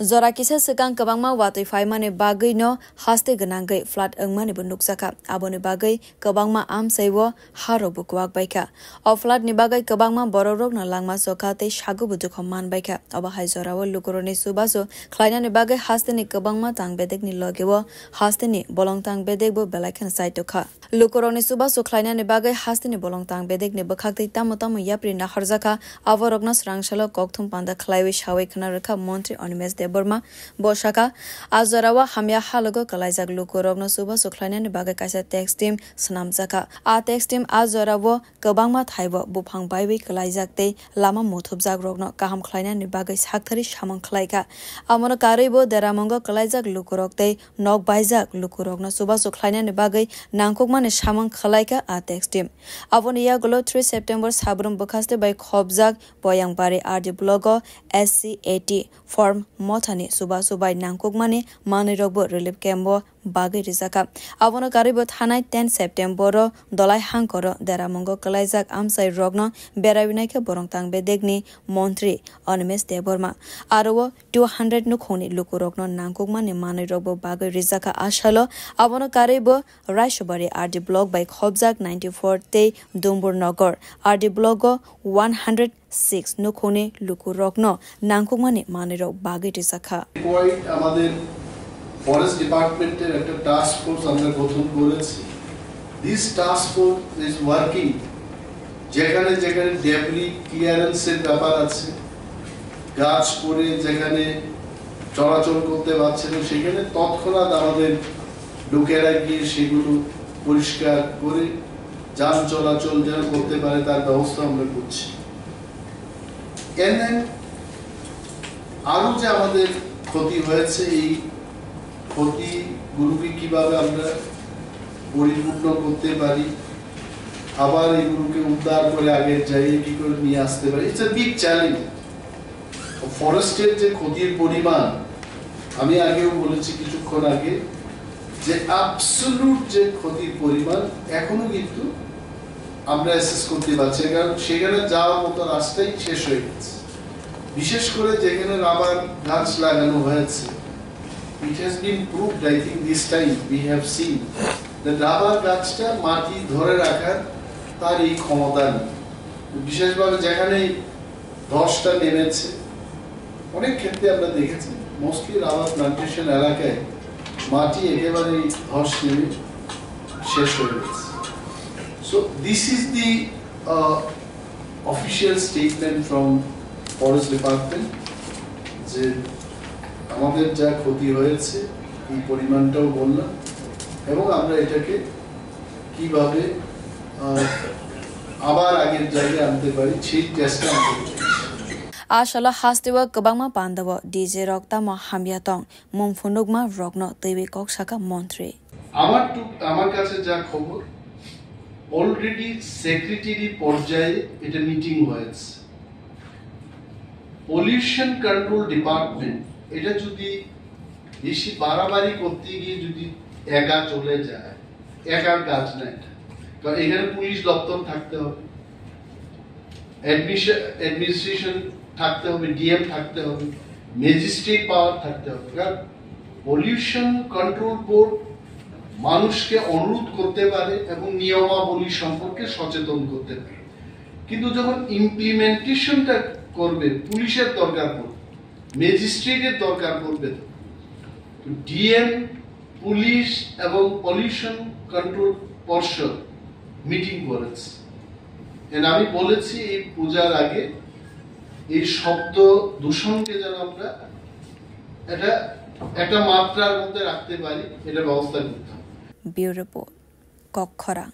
Zora kisa sekang kabangma watui faimane bagai no haste genanggai flat engmane benuk saka abone bagai kabangma am saiwo harok bukuak baika o flat ni bagai kabangma bororok na langma sokate shagu buduk man baika aba hai zorawo lukurone subaso klaina ni bagai haste ni kabangma tang bedek ni logewo haste ni bolong tang bedek bo belaikan saitoka lukurone subaso klaina ni bagai haste ni bolong tang bedek ni bakakte tamotam yapri na harzaka avorogna srangshalo kokthum panda khlaiwe shawai khana rakha মন্ত্রী অনিমেষ দেববর্মা বসাকা আজরাওয়া হামিয়া হালগো কলাইজাক লুকুরগনো সুবা সুখলাইনানি বাগে কাইসা text টিम सनामजाका आ takes team आजरावो गोबांमा थाइबो बुफां बायबै कलाइजाकते Lama मुथुबजाक रगनो काहाम खलाइनानि बागै साखथारि सामं खलाइका आमनो कारिबो देरामंगो कलाइजाक लुकुरगते नक बायजाक लुकुरगनो सुबा सुखलाइनानि बागै नांखकमाने सामं खलाइका आ takes team अबनिया गलो 3 September साब्रम बखास्ते बाय खबजाक बयांगबारि आरडी ब्लगो SC80 फॉर्म मोथानि सुबा सुबाय नांखकमाने मानैरगबो रिलिफ केम्बो बागै रिजाका आबनो कारिबो थानाय 10 सेप्टेम्बर दलाय हांकर देरामंगो कलाइजाक आमसाइ रगनो बेराविनायके बरंतां बेदेगनि मन्त्री अनिमेष देबबर्मा आरो 200 नुखौनि लुकुरगनो नांखकमाने मानैरगबो बागै रिजाका आशालो आबनो कारिबो रायसबारि आरडी ब्लक बाय खबजाक 94 ते दुम्बुर नगर आरडी ब्लक 106 नुखौनि लुकुरगनो नांखकमाने मानैरग बागै रिजाका আমাদের ফরেস্ট ডিপার্টমেন্টের একটা টাস্ক ফোর্স আমরা গঠন করেছি this task force is working যেখানে যেখানে ডেবরি ক্লিয়ারেন্সের ব্যাপার আছে গাছ পড়ে যেখানে চলাচল করতে পারছে না সেখানে তৎক্ষণাৎ আমাদের লোকেরা গিয়ে সেগুলো পরিষ্কার করে যান চলাচল যেন করতে পারে তার ব্যবস্থা আমরা করছি এন্ড আরো যে আমাদের ক্ষতি হয়েছে এই ক্ষতিগুলোকে কিভাবে আমরা পরিপূর্ণ করতে পারি আবার এগুলোকে উদ্ধার করে আগের জায়গায় কি করে নিয়ে আসতে পারি ইটস আ বিগ চ্যালেঞ্জ ফরেস্টের যে ক্ষতির পরিমাণ আমি আগেও বলেছি কিছুক্ষণ আগে যে অ্যাবসলিউট যে ক্ষতির পরিমাণ এখনো কিন্তু আমরা অ্যাসেস করতে পারছি কারণ সেখানে যাওয়ার মতো রাস্তাই শেষ হয়ে গেছে বিশেষ করে যেখানে রাবার গাছ লাগানো হয়েছে it has been proved I think this time we have seen that rubber গাছটা মাটি ধরে রাখার তার এই ক্ষমতা নেই বিশেষভাবে যেখানে ধসটা নেমেছে অনেক ক্ষেত্রে আমরা দেখেছি মোস্টলি রাবার প্লান্টেশন এলাকায় মাটি একেবারে ধস নেমে শেষ হয়ে গেছে so this is the official statement from forest department যে আমাদের যা ক্ষতি হয়েছে এই পরিমাণটাও বললাম এবং আমরা এটাকে কিভাবে আবার আগের জায়গায় আনতে পারি সেই চেষ্টা আমরা করছি आशाला हास्तेवा कबांगमा पांदव डीजे रक्ता म हामियातং मुमफुनुगमा रग्न तैवे कक्षाका मन्त्री আমার কাছে যা খবর অলরেডি সেক্রেটারি পর্যায়ে এটা মিটিং হয়েছে পলিউশন কন্ট্রোল ডিপার্টমেন্ট এটা যদি বেশি বাড়াবাড়ি করতে গিয়ে যদি একা চলে যায় একার কাজ না এটা কারণ এখানে পুলিশ দপ্তর থাকতে হবে অ্যাডমিনিস্ট্রেশন থাকতে হবে ডিএম থাকতে হবে ম্যাজিস্ট্রেট পাওয়ার থাকতে হবে কারণ পলিউশন কন্ট্রোল বোর্ড মানুষকে অনুরোধ করতে পারে এবং নিয়মাবলী সম্পর্কে সচেতন করতে পারে কিন্তু যখন ইমপ্লিমেন্টেশনটা করবে পুলিশের দরকার পড়বে ম্যাজিস্ট্রেটের দরকার পড়বে ডিএম পুলিশ এবং পলিউশন কন্ট্রোল পর্ষদ মিটিং করেছে আমি বলেছি এই পূজার আগে এই শব্দ দূষণকে যেন আমরা এটা একটা মাত্রার মধ্যে রাখতে পারি এটা ব্যবস্থা করতে হবে ব্যুরো রিপোর্ট কক্ষরা।